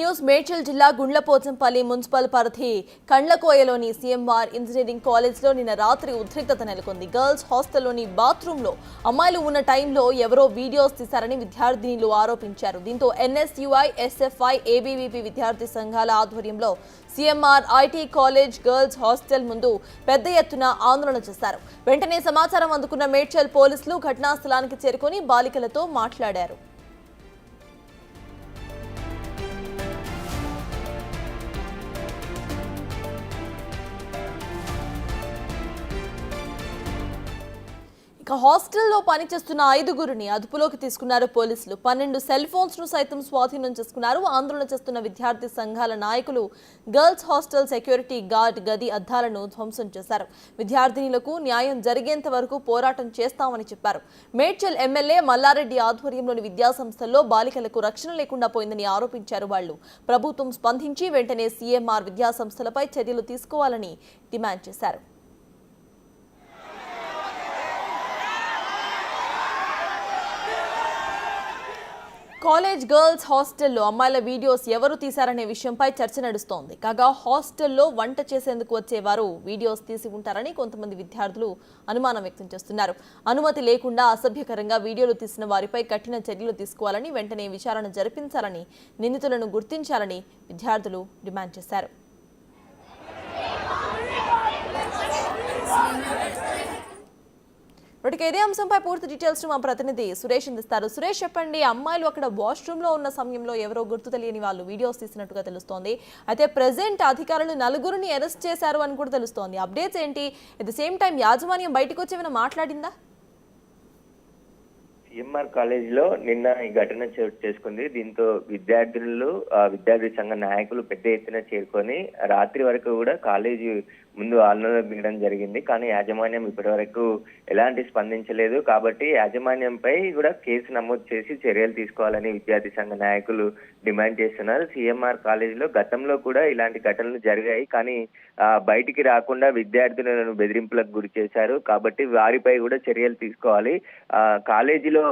News Medchal జిల్లా Gundlapochampally municipal పరిధి కండ్లకోయలోని CMR engineering కాలేజ్లో నిన్న రాత్రి ఉద్రిక్తత నెలకొంది. గర్ల్స్ హాస్టల్లోని బాత్రూంలో అమ్మాయిలు ఉన్న టైంలో ఎవరో వీడియోస్ తీశారని విద్యార్థినులు ఆరోపించారు. దీంతో ఎన్ఎస్యుఐ, ఎస్ఎఫ్ఐ, ఏబీవీపీ విద్యార్థి సంఘాల ఆధ్వర్యంలో CMR IT college girls hostel ముందు పెద్ద ఎత్తున ఆందోళన చేశారు. వెంటనే సమాచారం అందుకున్న మేడ్చల్ పోలీసులు ఘటనా స్థలానికి చేరుకొని బాలికలతో మాట్లాడారు. హాస్టల్లో పనిచేస్తున్న 5గురిని అదుపులోకి తీసుకున్నారు పోలీసులు. 12 సెల్ ఫోన్స్ ను సైతం స్వాధీనం చేసుకున్నారు. ఆందోళన చేస్తున్న విద్యార్థి సంఘాల నాయకులు గర్ల్స్ హాస్టల్ సెక్యూరిటీ గార్డ్ గది అద్దాలను ధ్వంసం చేశారు. విద్యార్థినులకు న్యాయం జరిగేంత వరకు పోరాటం చేస్తామని చెప్పారు. మేడ్చల్ ఎమ్మెల్యే మల్లారెడ్డి ఆధ్వర్యంలోని విద్యాసంస్థల్లో బాలికలకు రక్షణ లేకుండా పోయిందని ఆరోపించారు. వాళ్లు ప్రభుత్వం స్పందించి వెంటనే సీఎంఆర్ విద్యాసంస్థలపై చర్యలు తీసుకోవాలని డిమాండ్ చేశారు. కాలేజ్ గర్ల్స్ హాస్టల్లో అమ్మాయిల వీడియోస్ ఎవరు తీశారనే విషయంపై చర్చ నడుస్తోంది. కాగా హాస్టల్లో వంట చేసేందుకు వచ్చేవారు వీడియోస్ తీసి ఉంటారని కొంతమంది విద్యార్థులు అనుమానం వ్యక్తం చేస్తున్నారు. అనుమతి లేకుండా అసభ్యకరంగా వీడియోలు తీసిన వారిపై కఠిన చర్యలు తీసుకోవాలని, వెంటనే విచారణ జరిపించాలని, నిందితులను గుర్తించాలని విద్యార్థులు డిమాండ్ చేశారు. ఇదే అంశంపై పూర్తి డీటెయిల్స్ మా ప్రతినిధి సురేష్ అందిస్తారు. సురేష్, చెప్పండి, అమ్మాయిలు అక్కడ వాష్రూమ్ లో ఉన్న సమయంలో ఎవరో గుర్తు తెలియని వాళ్ళు వీడియోస్ తీసినట్టుగా తెలుస్తోంది. అయితే ప్రెసెంట్ అధికారులు 4గురిని అరెస్ట్ చేశారు అని కూడా తెలుస్తోంది. అప్డేట్స్ ఏంటి? అట్ ద సేమ్ టైం యాజమాన్యం బయటకు వచ్చి ఏమైనా మాట్లాడిందా? సీఎంఆర్ కాలేజ్ లో నిన్న ఈ ఘటన చోటు చేసుకుంది. దీంతో విద్యార్థులు, విద్యార్థి సంఘ నాయకులు పెద్ద ఎత్తున చేరుకొని రాత్రి వరకు కూడా కాలేజీ ముందు ఆందోళన దిగడం జరిగింది. కానీ యాజమాన్యం ఇప్పటి వరకు ఎలాంటి స్పందించలేదు. కాబట్టి యాజమాన్యంపై కూడా కేసు నమోదు చేసి చర్యలు తీసుకోవాలని విద్యార్థి సంఘ నాయకులు డిమాండ్ చేస్తున్నారు. సీఎంఆర్ కాలేజీలో గతంలో కూడా ఇలాంటి ఘటనలు జరిగాయి. కానీ బయటికి రాకుండా విద్యార్థులను బెదిరింపులకు గురి చేశారు. కాబట్టి వారిపై కూడా చర్యలు తీసుకోవాలి. కాలేజీలో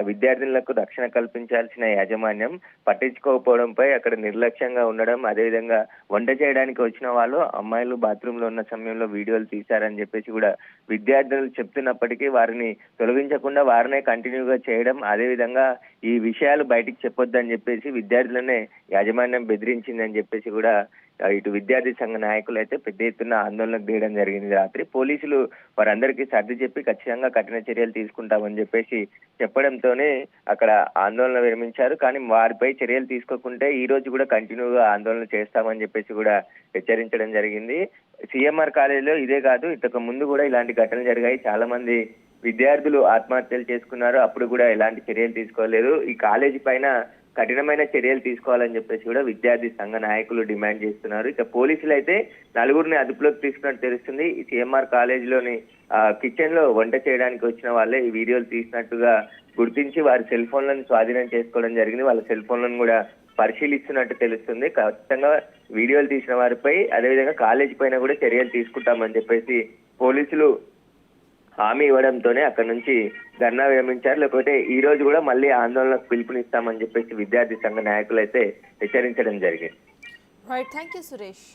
విద్యార్థులకు రక్షణ కల్పించాల్సిన యాజమాన్యం పట్టించుకోకపోవడంపై అక్కడ నిర్లక్ష్యంగా ఉండడం, అదేవిధంగా వంట చేయడానికి వచ్చిన వాళ్ళు అమ్మాయిలు బాత్రూమ్ లో ఉన్న సమయంలో వీడియోలు తీశారని చెప్పేసి కూడా విద్యార్థులు చెప్తున్నప్పటికీ వారిని తొలగించకుండా వారినే కంటిన్యూగా చేయడం, అదేవిధంగా ఈ విషయాలు బయటికి చెప్పొద్దని చెప్పేసి విద్యార్థులనే యాజమాన్యం బెదిరించిందని చెప్పేసి కూడా ఇటు విద్యార్థి సంఘ నాయకులు అయితే పెద్ద ఎత్తున ఆందోళనకు దిగడం జరిగింది. రాత్రి పోలీసులు వారందరికీ సర్ది చెప్పి ఖచ్చితంగా కఠిన చర్యలు తీసుకుంటామని చెప్పేసి చెప్పడంతోనే అక్కడ ఆందోళన విరమించారు. కానీ వారిపై చర్యలు తీసుకోకుంటే ఈ రోజు కూడా కంటిన్యూగా ఆందోళన చేస్తామని చెప్పేసి కూడా హెచ్చరించడం జరిగింది. సీఎంఆర్ కాలేజీలో ఇదే కాదు, ఇంతకు ముందు కూడా ఇలాంటి ఘటనలు జరిగాయి. చాలా మంది విద్యార్థులు ఆత్మహత్యలు చేసుకున్నారు. అప్పుడు కూడా ఎలాంటి చర్యలు తీసుకోలేదు. ఈ కాలేజీ పైన కఠినమైన చర్యలు తీసుకోవాలని చెప్పేసి కూడా విద్యార్థి సంఘ నాయకులు డిమాండ్ చేస్తున్నారు. ఇక పోలీసులు అయితే 4గురిని అదుపులోకి తీసుకున్నట్టు తెలుస్తుంది. సీఎంఆర్ కాలేజీలోని కిచెన్ లో వంట చేయడానికి వచ్చిన వాళ్ళే ఈ వీడియోలు తీసినట్టుగా గుర్తించి వారి సెల్ ఫోన్లను స్వాధీనం చేసుకోవడం జరిగింది. వాళ్ళ సెల్ ఫోన్లను కూడా పరిశీలిస్తున్నట్టు తెలుస్తుంది. ఖచ్చితంగా వీడియోలు తీసిన వారిపై, అదేవిధంగా కాలేజీ పైన కూడా చర్యలు తీసుకుంటామని చెప్పేసి పోలీసులు హామీ ఇవ్వడంతోనే అక్కడ నుంచి ధర్నా విరమించారు. లేకపోతే ఈ రోజు కూడా మళ్ళీ ఆందోళనకు పిలుపునిస్తామని చెప్పేసి విద్యార్థి సంఘ నాయకులు అయితే హెచ్చరించడం జరిగింది. Right, thank you Suresh.